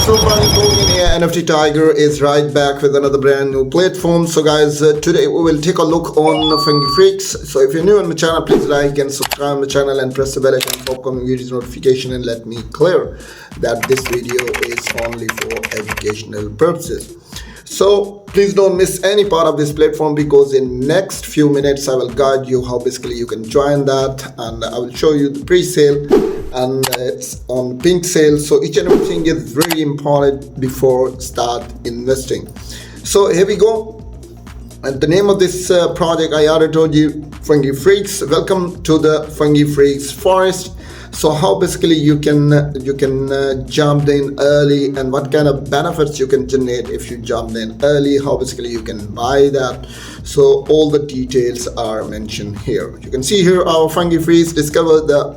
So NFT Tiger is right back with another brand new platform. So guys, today we will take a look on Fungi Freaks. So if you're new on my channel, please like and subscribe my channel and press the bell icon for upcoming videos notification, and let me clear that this video is only for educational purposes. So please don't miss any part of this platform, because in next few minutes I will guide you how basically you can join that, and I will show you the pre-sale, and it's on pink sale. So each and everything is very important before start investing. So here we go. And the name of this project I already told you, Fungi Freaks. Welcome to the Fungi Freaks forest. So how basically you can jump in early, and what kind of benefits you can generate if you jump in early, how basically you can buy that. So all the details are mentioned here. You can see here our Fungi Freaks discover the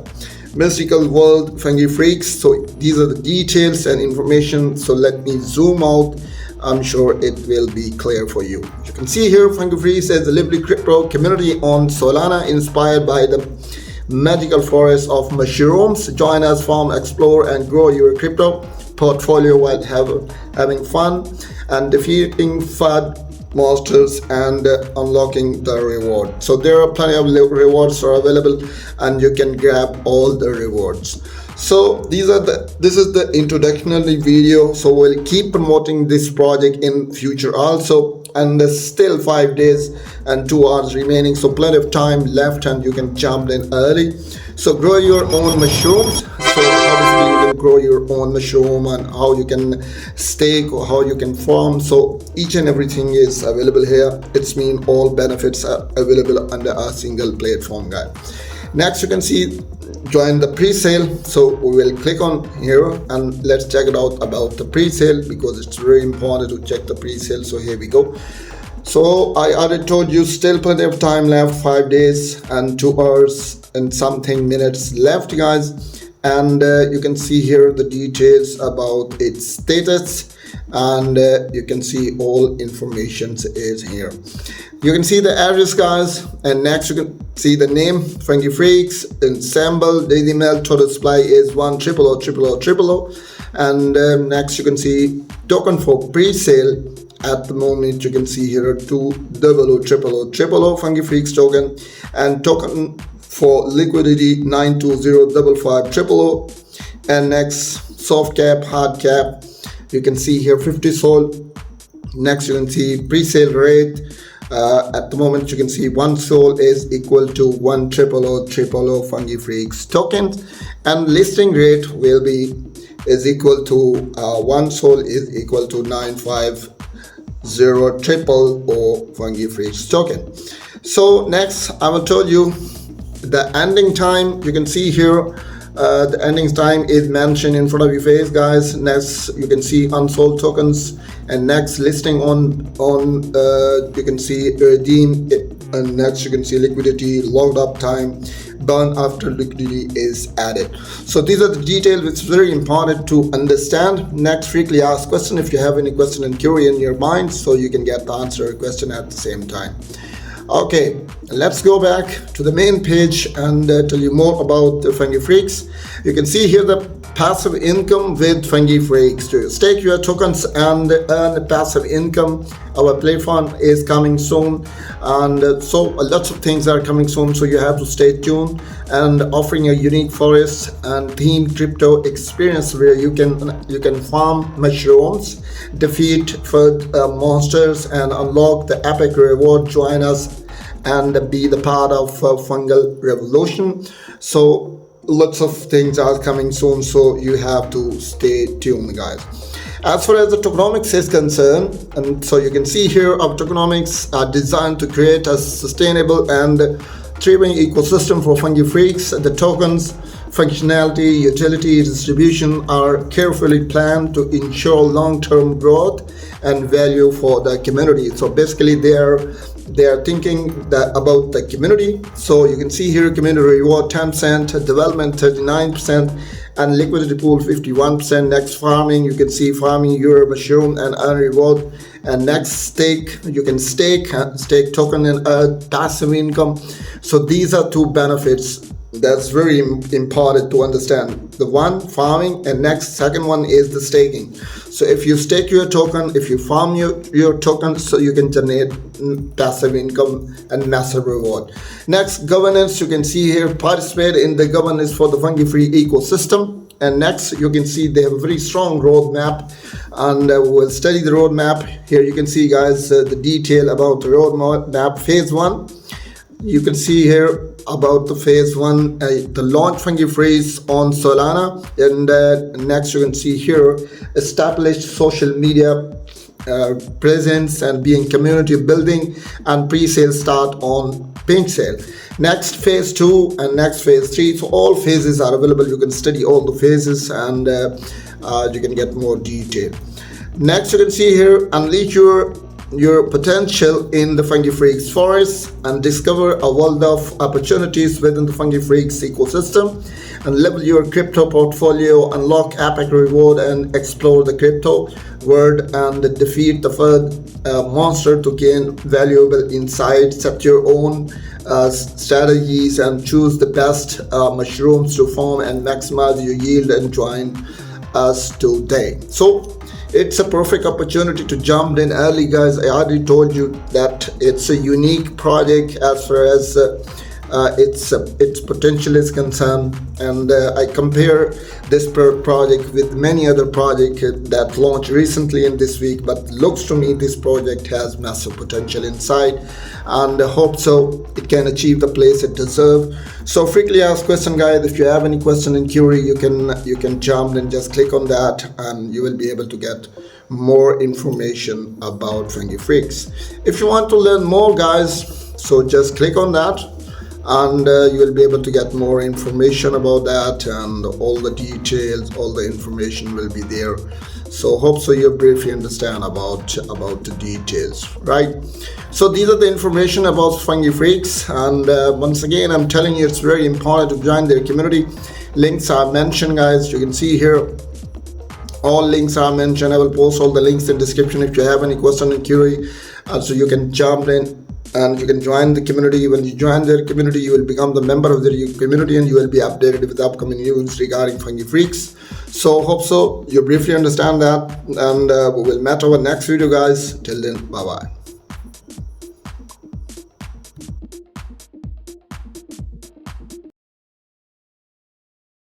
mystical world Fungi Freaks. So these are the details and information. So let me zoom out. I'm sure it will be clear for you. You can see here Fungi Freaks is a lively crypto community on Solana, inspired by the magical forest of mushrooms. Join us, farm, explore, and grow your crypto portfolio while having fun and defeating FUD monsters and unlocking the reward. So there are plenty of rewards are available, and you can grab all the rewards. So this is the introductory video. So we'll keep promoting this project in future also, and there's still 5 days and 2 hours remaining, so plenty of time left, and you can jump in early. So grow your own mushrooms. So obviously you can grow your own mushroom, and how you can stake or how you can farm. So each and everything is available here. It's mean all benefits are available under a single platform, guys. Next you can see join the pre-sale. So we will click on here and let's check it out about the pre-sale, because it's very important to check the pre-sale. So here we go. So I already told you still plenty of time left, 5 days and 2 hours and something minutes left, guys. And you can see here the details about its status, and you can see all information is here. You can see the address, guys, and next you can see the name Fungi Freaks, ensemble, daily mail, total supply is 1000000, and next you can see token for pre-sale. At the moment you can see here 2000000 Fungi Freaks token, and token for liquidity 9205500, and next soft cap, hard cap, you can see here 50 sold. Next you can see pre-sale rate. At the moment you can see 1 soul is equal to 1000000 Fungi Freaks tokens, and listing rate is equal to 1 soul is equal to 95000 Fungi Freaks token. So next I will tell you the ending time. You can see here the ending time is mentioned in front of your face, guys. Next you can see unsold tokens, and next listing on you can see redeem, and next you can see liquidity, logged up time, burn after liquidity is added. So these are the details which is very important to understand. Next, frequently asked question. If you have any question and query in your mind, so you can get the answer question at the same time. Okay, let's go back to the main page and tell you more about the Fungi Freaks. You can see here the passive income with Fungi Freaks. To stake your tokens and earn passive income. Our platform is coming soon, and so lots of things are coming soon, so you have to stay tuned, and offering a unique forest and themed crypto experience where you can farm mushrooms, defeat FUD monsters, and unlock the epic reward. Join us and be the part of fungal revolution. So lots of things are coming soon, so you have to stay tuned, guys. As far as the tokenomics is concerned, and so you can see here our tokenomics are designed to create a sustainable and thriving ecosystem for Fungi Freaks. The tokens, functionality, utility, distribution are carefully planned to ensure long-term growth and value for the community. So basically they are thinking about the community. So you can see here community reward 10%, development 39%, and liquidity pool 51%. Next, farming, you can see farming your mushroom and earn reward. And next, stake, you can stake token and earn passive income. So these are two benefits That's very important to understand. The one farming, and next second one is the staking. So if you stake your token, if you farm your token, so you can generate passive income and massive reward. Next, governance. You can see here, participate in the governance for the Fungi Free ecosystem. And next, you can see they have a very strong roadmap, and we'll study the roadmap. Here you can see, guys, the detail about the roadmap. Phase 1, you can see here about the phase 1, the launch Fungi Freaks on Solana. And next, you can see here, established social media presence and being community building, and pre-sale start on pink sale. Next, phase 2 and next phase 3. So all phases are available. You can study all the phases, and you can get more detail. Next, you can see here, unleash your potential in the Fungi Freaks forest and discover a world of opportunities within the Fungi Freaks ecosystem, and level your crypto portfolio, unlock epic reward, and explore the crypto world, and defeat the first monster to gain valuable insights. Set your own strategies and choose the best mushrooms to farm and maximize your yield, and join us today. So it's a perfect opportunity to jump in early, guys. I already told you that it's a unique project as far as its potential is concerned, and I compare this project with many other projects that launched recently in this week, but looks to me this project has massive potential inside, and I hope so it can achieve the place it deserves. So frequently asked question, guys, if you have any question and query, you can jump and just click on that, and you will be able to get more information about Fungi Freaks. If you want to learn more, guys, so just click on that, and you will be able to get more information about that, and all the details, all the information will be there. So hope so you briefly understand about the details, right? So these are the information about Fungi Freaks, and once again I'm telling you, it's very important to join their community. Links are mentioned, guys. You can see here all links are mentioned. I will post all the links in description if you have any question and query, so you can jump in and you can join the community. When you join their community, you will become the member of their community, and you will be updated with upcoming news regarding Fungi Freaks. So hope so you briefly understand that, and we will meet our next video, guys. Till then, bye bye.